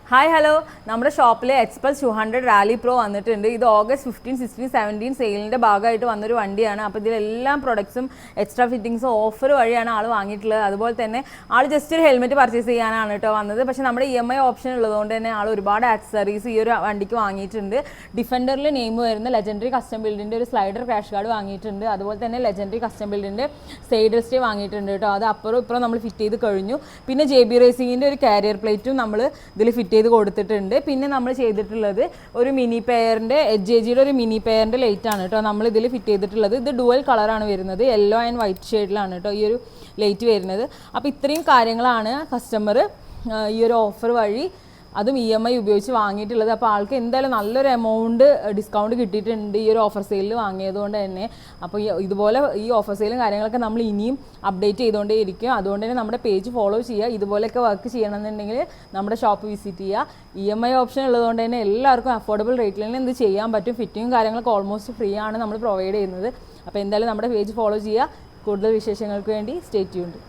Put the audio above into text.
Hi hello, നമ്മുടെ ഷോപ്പിൽ express 200 rally pro വന്നിട്ടുണ്ട്. ഇത് ഓഗസ്റ്റ് 15, 16, 17 സെയിലിൻ്റെ ഭാഗമായിട്ട് വന്നൊരു വണ്ടിയാണ്. അപ്പോൾ ഇതിലെല്ലാം പ്രൊഡക്ട്സും എക്സ്ട്രാ ഫിറ്റിങ്സും ഓഫർ വഴിയാണ് ആൾ വാങ്ങിയിട്ടുള്ളത്. അതുപോലെ തന്നെ ആൾ ജസ്റ്റ് ഒരു ഹെൽമെറ്റ് പർച്ചേസ് ചെയ്യാനാണ് കേട്ടോ വന്നത്. പക്ഷേ നമ്മുടെ EMI ഓപ്ഷൻ ഉള്ളതുകൊണ്ട് തന്നെ ആൾ ഒരുപാട് ആക്സസറീസ് ഈ ഒരു വണ്ടിക്ക് വാങ്ങിയിട്ടുണ്ട്. ഡിഫൻഡറിൽ നെയിം വരുന്ന ലെജൻഡറി കസ്റ്റം ബിൽഡിൻ്റെ ഒരു സ്ലൈഡർ ക്രാഷ് ഗാർഡ് വാങ്ങിയിട്ടുണ്ട്. അതുപോലെ തന്നെ ലെജൻഡറി കസ്റ്റം ബിൽഡിൻ്റെ സൈഡ് സ്റ്റേ വാങ്ങിയിട്ടുണ്ട് കേട്ടോ. അത് അപ്പുറം ഇപ്പുറം നമ്മൾ ഫിറ്റ് ചെയ്ത് കഴിഞ്ഞു. പിന്നെ JB റേസിങ്ങിൻ്റെ ഒരു കാരിയർ പ്ലേറ്റും നമ്മൾ ഇതിൽ ഫിറ്റ് ചെയ്ത് കൊടുത്തിട്ടുണ്ട്. പിന്നെ നമ്മൾ ചെയ്തിട്ടുള്ളത് ഒരു മിനി പെയറിൻ്റെ HJGയുടെ ഒരു മിനി പെയറിൻ്റെ ലൈറ്റ് ആണ് കേട്ടോ നമ്മൾ ഇതിൽ ഫിറ്റ് ചെയ്തിട്ടുള്ളത്. ഇത് ഡുവൽ കളറാണ് വരുന്നത്, യെല്ലോ ആൻഡ് വൈറ്റ് ഷെയ്ഡിലാണ് കേട്ടോ ഈ ഒരു ലൈറ്റ് വരുന്നത്. അപ്പോൾ ഇത്രയും കാര്യങ്ങളാണ് കസ്റ്റമർ ഈ ഒരു ഓഫർ വഴി അതും EMI ഉപയോഗിച്ച് വാങ്ങിയിട്ടുള്ളത്. അപ്പോൾ ആൾക്ക് എന്തായാലും നല്ലൊരു എമൗണ്ട് ഡിസ്കൗണ്ട് കിട്ടിയിട്ടുണ്ട് ഈ ഒരു ഓഫർ സെയിലിൽ വാങ്ങിയതുകൊണ്ട് തന്നെ. അപ്പോൾ ഇതുപോലെ ഈ ഓഫർ സെയിലും കാര്യങ്ങളൊക്കെ നമ്മൾ ഇനിയും അപ്ഡേറ്റ് ചെയ്തുകൊണ്ടേ ഇരിക്കും. അതുകൊണ്ട് തന്നെ നമ്മുടെ പേജ് ഫോളോ ചെയ്യുക. ഇതുപോലെയൊക്കെ വർക്ക് ചെയ്യണമെന്നുണ്ടെങ്കിൽ നമ്മുടെ ഷോപ്പ് വിസിറ്റ് ചെയ്യുക. EMI ഓപ്ഷൻ ഉള്ളതുകൊണ്ട് തന്നെ എല്ലാവർക്കും അഫോർഡബിൾ റേറ്റിൽ തന്നെ എന്ത് ചെയ്യാൻ പറ്റും. ഫിറ്റിങ്ങും കാര്യങ്ങളൊക്കെ ഓൾമോസ്റ്റ് ഫ്രീ ആണ് നമ്മൾ പ്രൊവൈഡ് ചെയ്യുന്നത്. അപ്പോൾ എന്തായാലും നമ്മുടെ പേജ് ഫോളോ ചെയ്യുക. കൂടുതൽ വിശേഷങ്ങൾക്ക് വേണ്ടി സ്റ്റേ ട്യൂൺഡ്.